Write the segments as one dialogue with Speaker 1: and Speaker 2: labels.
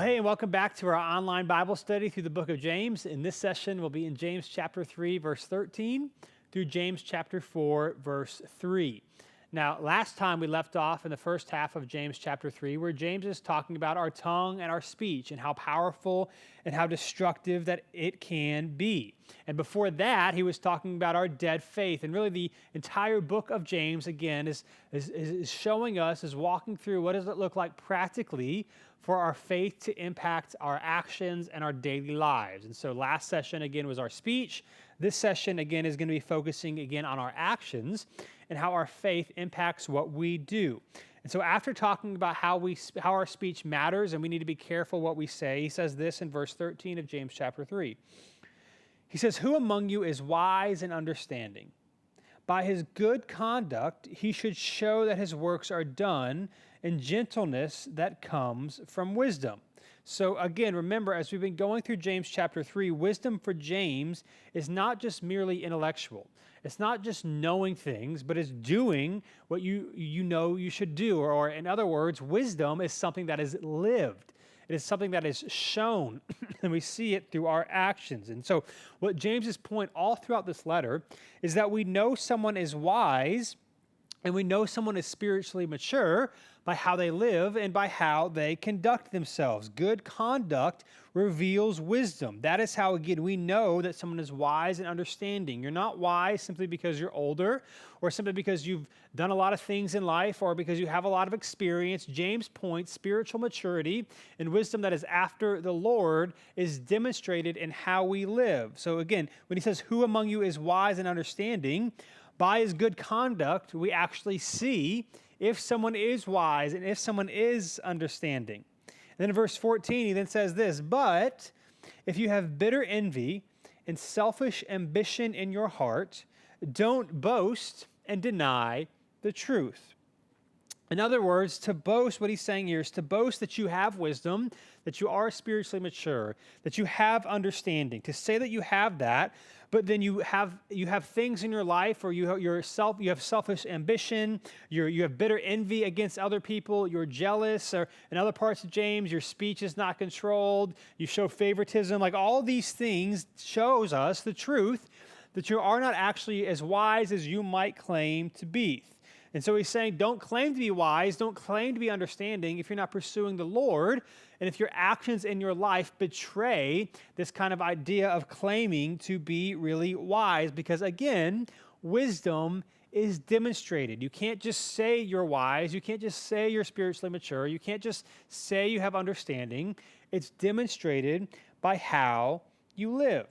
Speaker 1: Well, hey, and welcome back to our online Bible study through the book of James. In this session, we'll be in James chapter 3, verse 13 through James chapter 4, verse 3. Now, last time we left off in the first half of James chapter 3, where James is talking about our tongue and our speech and how powerful and how destructive that it can be. And before that, he was talking about our dead faith. And really the entire book of James, again, is showing us, is walking through what does it look like practically for our faith to impact our actions and our daily lives. And so last session, again, was our speech. This session, again, is going to be focusing, again, on our actions and how our faith impacts what we do. And so after talking about how our speech matters and we need to be careful what we say, he says this in verse 13 of James chapter 3. He says, "Who among you is wise and understanding? By his good conduct, he should show that his works are done in gentleness that comes from wisdom." So again, remember, as we've been going through James chapter 3, wisdom for James is not just merely intellectual. It's not just knowing things, but it's doing what you know you should do. Or in other words, wisdom is something that is lived. It is something that is shown, and we see it through our actions. And so what James's point all throughout this letter is that we know someone is wise and we know someone is spiritually mature by how they live and by how they conduct themselves. Good conduct reveals wisdom. That is how, again, we know that someone is wise and understanding. You're not wise simply because you're older or simply because you've done a lot of things in life or because you have a lot of experience. James points spiritual maturity and wisdom that is after the Lord is demonstrated in how we live. So again, when he says, "Who among you is wise and understanding?" by his good conduct, we actually see if someone is wise and if someone is understanding. And then in verse 14, he then says this, "But if you have bitter envy and selfish ambition in your heart, don't boast and deny the truth." In other words, to boast, what he's saying here is to boast that you have wisdom, that you are spiritually mature, that you have understanding. To say that you have that, but then you have things in your life, or you have selfish ambition, you have bitter envy against other people, you're jealous, or in other parts of James, your speech is not controlled, you show favoritism. Like all these things shows us the truth that you are not actually as wise as you might claim to be. And so he's saying, don't claim to be wise, don't claim to be understanding if you're not pursuing the Lord, and if your actions in your life betray this kind of idea of claiming to be really wise. Because again, wisdom is demonstrated. You can't just say you're wise, you can't just say you're spiritually mature, you can't just say you have understanding. It's demonstrated by how you live.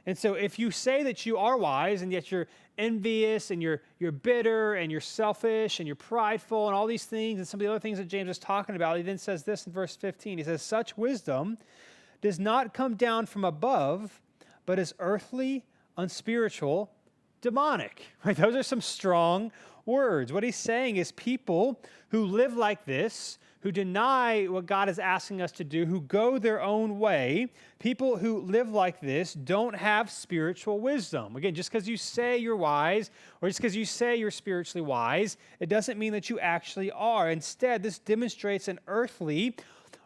Speaker 1: And so if you say that you are wise and yet you're envious and you're bitter and you're selfish and you're prideful and all these things and some of the other things that James is talking about, he then says this in verse 15. He says, "Such wisdom does not come down from above, but is earthly, unspiritual, demonic." Right? Those are some strong words. What he's saying is people who live like this, who deny what God is asking us to do, who go their own way, people who live like this don't have spiritual wisdom. Again, just because you say you're wise or just because you say you're spiritually wise, it doesn't mean that you actually are. Instead, this demonstrates an earthly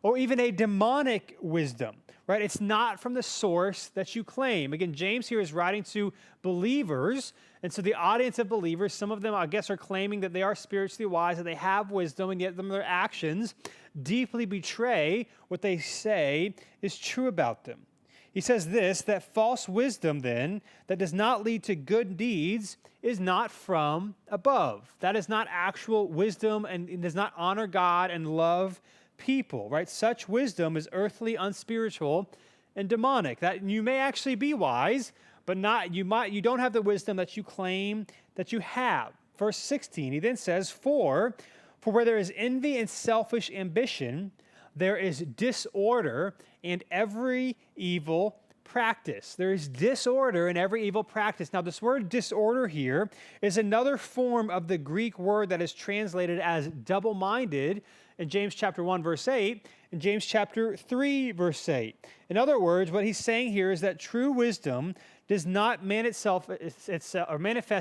Speaker 1: or even a demonic wisdom, right? It's not from the source that you claim. Again, James here is writing to believers, and so the audience of believers, some of them, I guess, are claiming that they are spiritually wise, that they have wisdom, and yet their actions deeply betray what they say is true about them. He says this, that false wisdom then, that does not lead to good deeds, is not from above. That is not actual wisdom, and it does not honor God and love people, right? Such wisdom is earthly, unspiritual, and demonic. That you may actually be wise, but you don't have the wisdom that you claim that you have. Verse 16, he then says, For where there is envy and selfish ambition, there is disorder and every evil practice. There is disorder in every evil practice. Now, this word disorder here is another form of the Greek word that is translated as double-minded in James chapter 1, verse 8, and James chapter 3, verse 8. In other words, what he's saying here is that true wisdom does not manifest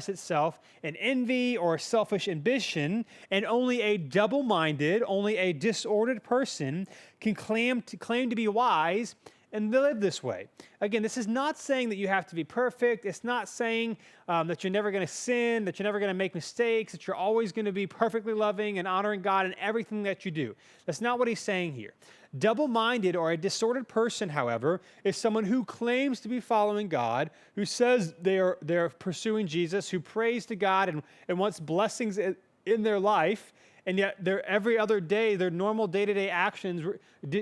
Speaker 1: itself in envy or selfish ambition, and only a double-minded, only a disordered person can claim to be wise and live this way. Again, this is not saying that you have to be perfect. It's not saying that you're never going to sin, that you're never going to make mistakes, that you're always going to be perfectly loving and honoring God in everything that you do. That's not what he's saying here. Double-minded or a disordered person, however, is someone who claims to be following God, who says they're pursuing Jesus, who prays to God and wants blessings in their life, and yet every other day, their normal day-to-day actions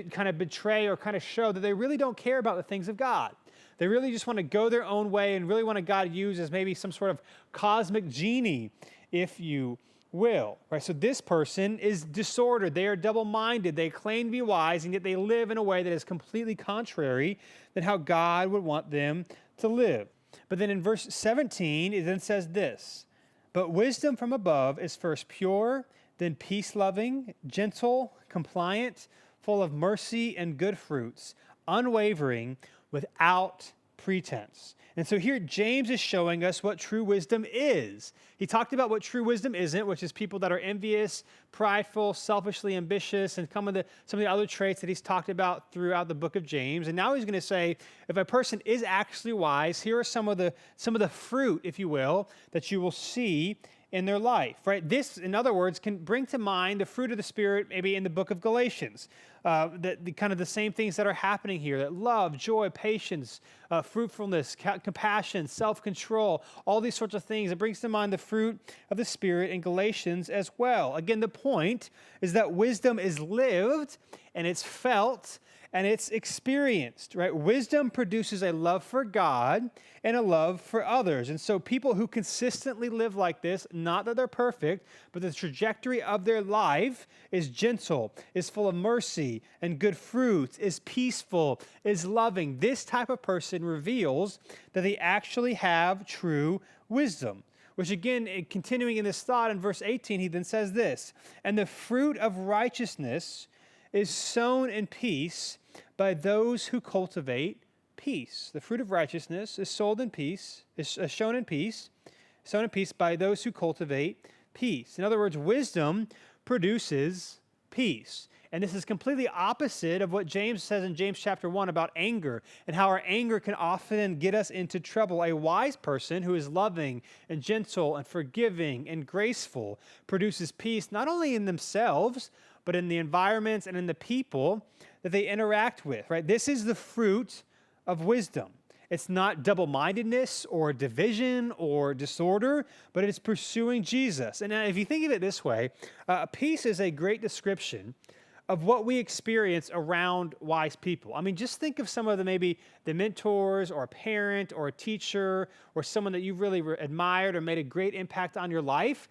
Speaker 1: kind of betray or kind of show that they really don't care about the things of God. They really just want to go their own way and really want God to use as maybe some sort of cosmic genie, if you will. Right? So this person is disordered. They are double-minded. They claim to be wise, and yet they live in a way that is completely contrary than how God would want them to live. But then in verse 17, it then says this, "But wisdom from above is first pure, then peace-loving, gentle, compliant, full of mercy and good fruits, unwavering, without pretense." And so here James is showing us what true wisdom is. He talked about what true wisdom isn't, which is people that are envious, prideful, selfishly ambitious, and some of the other traits that he's talked about throughout the book of James. And now he's going to say, if a person is actually wise, here are some of the fruit, if you will, that you will see in their life, right? This, in other words, can bring to mind the fruit of the Spirit maybe in the book of Galatians, kind of the same things that are happening here, that love, joy, patience, fruitfulness, compassion, self-control, all these sorts of things. It brings to mind the fruit of the Spirit in Galatians as well. Again, the point is that wisdom is lived and it's felt and it's experienced, right? Wisdom produces a love for God and a love for others. And so people who consistently live like this, not that they're perfect, but the trajectory of their life is gentle, is full of mercy and good fruits, is peaceful, is loving. This type of person reveals that they actually have true wisdom. Which again, continuing in this thought in verse 18, he then says this, "And the fruit of righteousness is sown in peace by those who cultivate peace." The fruit of righteousness is sown in peace by those who cultivate peace. In other words, wisdom produces peace. And this is completely opposite of what James says in James chapter 1 about anger and how our anger can often get us into trouble. A wise person who is loving and gentle and forgiving and graceful produces peace not only in themselves, but in the environments and in the people that they interact with, right? This is the fruit of wisdom. It's not double-mindedness or division or disorder, but it's pursuing Jesus. And if you think of it this way, peace is a great description of what we experience around wise people. I mean, just think of some of the mentors or a parent or a teacher or someone that you've really admired or made a great impact on your life.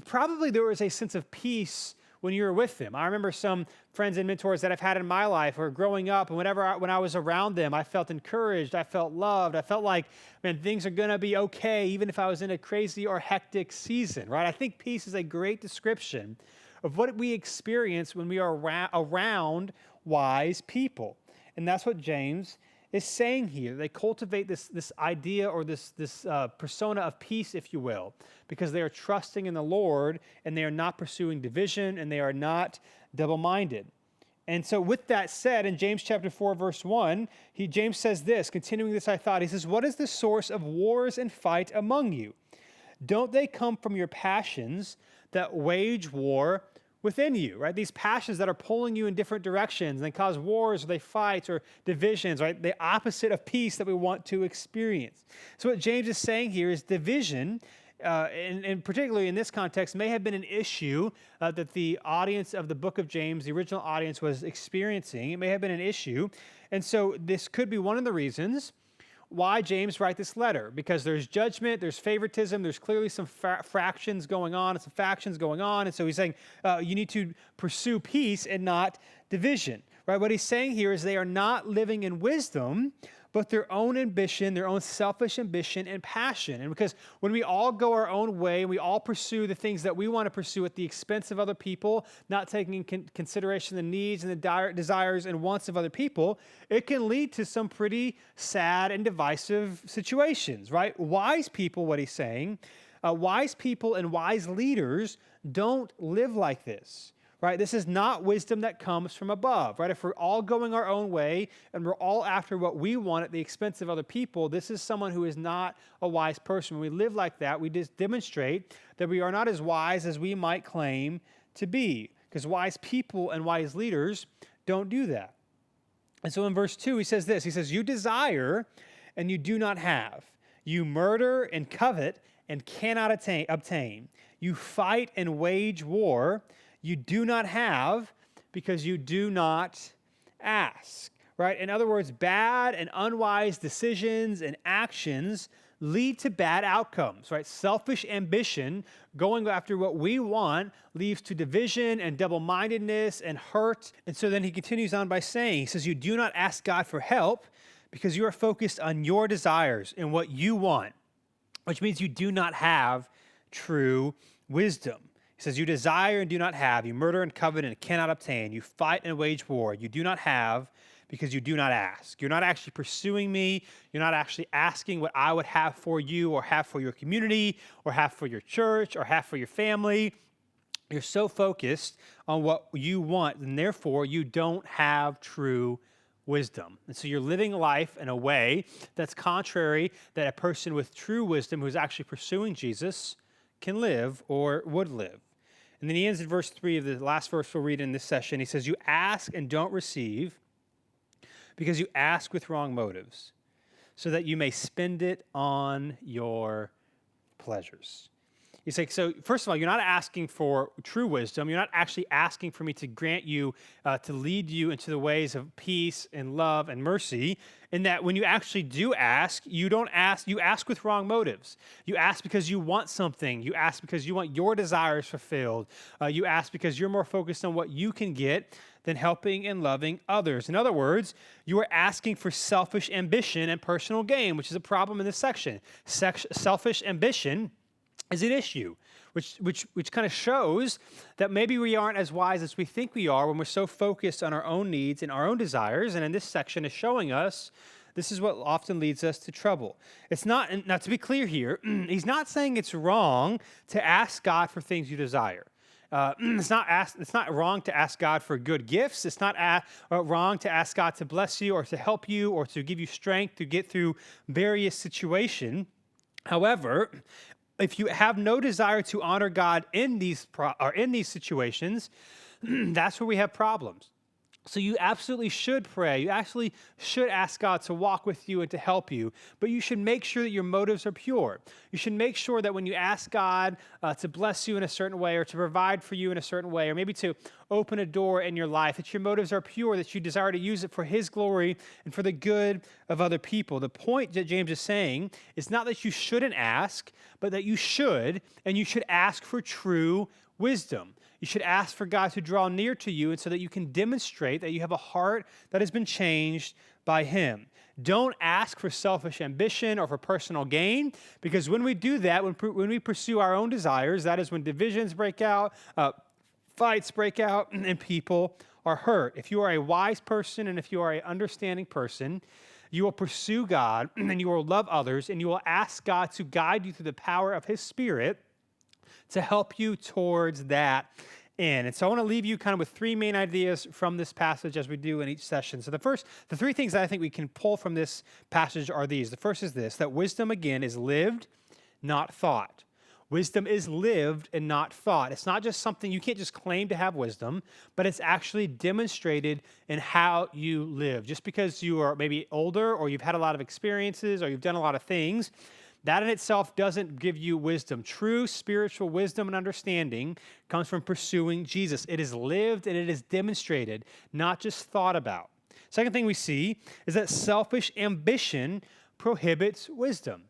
Speaker 1: Probably there was a sense of peace when you were with them. I remember some friends and mentors that I've had in my life or growing up, and when I was around them, I felt encouraged, I felt loved, I felt like, man, things are going to be okay, even if I was in a crazy or hectic season, right? I think peace is a great description of what we experience when we are around wise people. And that's what James is saying here. They cultivate this idea or this persona of peace, if you will, because they are trusting in the Lord and they are not pursuing division and they are not double-minded. And so with that said, in James chapter 4, verse 1, James says this, continuing this thought, he says, "What is the source of wars and fight among you? Don't they come from your passions that wage war within you," right? These passions that are pulling you in different directions and they cause wars or they fight or divisions, right? The opposite of peace that we want to experience. So what James is saying here is division, and particularly in this context, may have been an issue that the audience of the book of James, the original audience, was experiencing. It may have been an issue. And so this could be one of the reasons why James write this letter, because there's judgment, there's favoritism, there's clearly some fractions going on, and some factions going on, and so he's saying you need to pursue peace and not division, right? What he's saying here is they are not living in wisdom, but their own ambition, their own selfish ambition and passion. And because when we all go our own way and we all pursue the things that we want to pursue at the expense of other people, not taking in consideration the needs and the desires and wants of other people, it can lead to some pretty sad and divisive situations, right? Wise people, what he's saying, wise people and wise leaders don't live like this. Right? This is not wisdom that comes from above, right? If we're all going our own way and we're all after what we want at the expense of other people, this is someone who is not a wise person. When we live like that, we just demonstrate that we are not as wise as we might claim to be, because wise people and wise leaders don't do that. And so in verse 2, he says this. He says, you desire and you do not have. You murder and covet and cannot obtain. You fight and wage war. You do not have because you do not ask, right? In other words, bad and unwise decisions and actions lead to bad outcomes, right? Selfish ambition, going after what we want, leads to division and double-mindedness and hurt. And so then he continues on by saying, he says, you do not ask God for help because you are focused on your desires and what you want, which means you do not have true wisdom. He says, you desire and do not have. You murder and covet and cannot obtain. You fight and wage war. You do not have because you do not ask. You're not actually pursuing me. You're not actually asking what I would have for you or have for your community or have for your church or have for your family. You're so focused on what you want, and therefore you don't have true wisdom. And so you're living life in a way that's contrary that a person with true wisdom who's actually pursuing Jesus can live or would live. And then he ends in verse 3 of the last verse we'll read in this session. He says, you ask and don't receive because you ask with wrong motives, so that you may spend it on your pleasures. He's like, so first of all, you're not asking for true wisdom. You're not actually asking for me to grant you, to lead you into the ways of peace and love and mercy. In that when you actually do ask, you ask with wrong motives. You ask because you want something. You ask because you want your desires fulfilled. You ask because you're more focused on what you can get than helping and loving others. In other words, you are asking for selfish ambition and personal gain, which is a problem in this section. Selfish ambition is an issue, which kind of shows that maybe we aren't as wise as we think we are when we're so focused on our own needs and our own desires. And in this section is showing us this is what often leads us to trouble. It's not, now to be clear here, he's not saying it's wrong to ask God for things you desire. It's not wrong to ask God for good gifts. It's not wrong to ask God to bless you or to help you or to give you strength to get through various situations. However, if you have no desire to honor God in these situations, that's where we have problems. So you absolutely should pray. You actually should ask God to walk with you and to help you. But you should make sure that your motives are pure. You should make sure that when you ask God to bless you in a certain way or to provide for you in a certain way or maybe to open a door in your life, that your motives are pure, that you desire to use it for His glory and for the good of other people. The point that James is saying is not that you shouldn't ask, but that you should, and you should ask for true wisdom. You should ask for God to draw near to you and so that you can demonstrate that you have a heart that has been changed by Him. Don't ask for selfish ambition or for personal gain, because when we do that, when we pursue our own desires, that is when divisions break out, fights break out, and people are hurt. If you are a wise person and if you are an understanding person, you will pursue God and you will love others and you will ask God to guide you through the power of His Spirit to help you towards that end. And so I want to leave you kind of with three main ideas from this passage as we do in each session. So the three things that I think we can pull from this passage are these. The first is this, that wisdom, again, is lived, not thought. Wisdom is lived and not thought. It's not just something, you can't just claim to have wisdom, but it's actually demonstrated in how you live. Just because you are maybe older or you've had a lot of experiences or you've done a lot of things, that in itself doesn't give you wisdom. True spiritual wisdom and understanding comes from pursuing Jesus. It is lived and it is demonstrated, not just thought about. Second thing we see is that selfish ambition prohibits wisdom.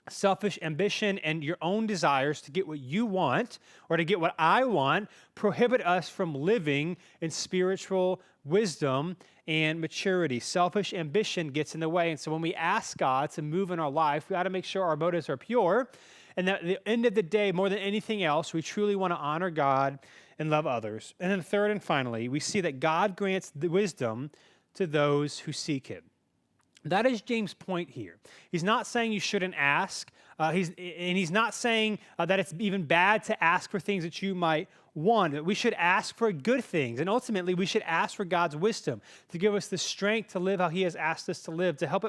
Speaker 1: selfish ambition and your own desires to get what you want or to get what I want prohibit us from living in spiritual wisdom and maturity. Selfish ambition gets in the way. And so when we ask God to move in our life, we got to make sure our motives are pure. And that at the end of the day, more than anything else, we truly want to honor God and love others. And then third and finally, we see that God grants the wisdom to those who seek him. That is James' point here. He's not saying you shouldn't ask. He's not saying that it's even bad to ask for things that you might want. That we should ask for good things, and ultimately we should ask for God's wisdom to give us the strength to live how He has asked us to live, to help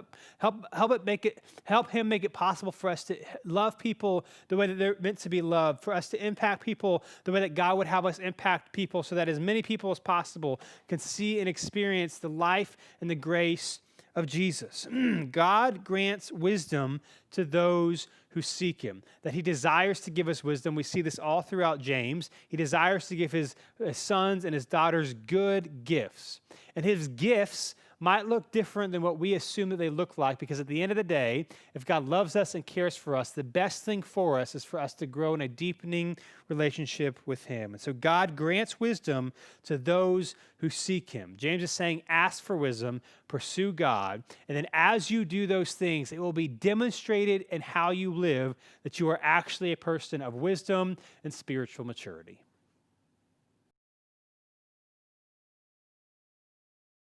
Speaker 1: Him make it possible for us to love people the way that they're meant to be loved, for us to impact people the way that God would have us impact people, so that as many people as possible can see and experience the life and the grace of Jesus. God grants wisdom to those who seek him, that he desires to give us wisdom. We see this all throughout James. He desires to give his sons and his daughters good gifts. And his gifts might look different than what we assume that they look like, because at the end of the day, if God loves us and cares for us, the best thing for us is for us to grow in a deepening relationship with him. And so God grants wisdom to those who seek him. James is saying, ask for wisdom, pursue God, and then as you do those things, it will be demonstrated in how you live that you are actually a person of wisdom and spiritual maturity.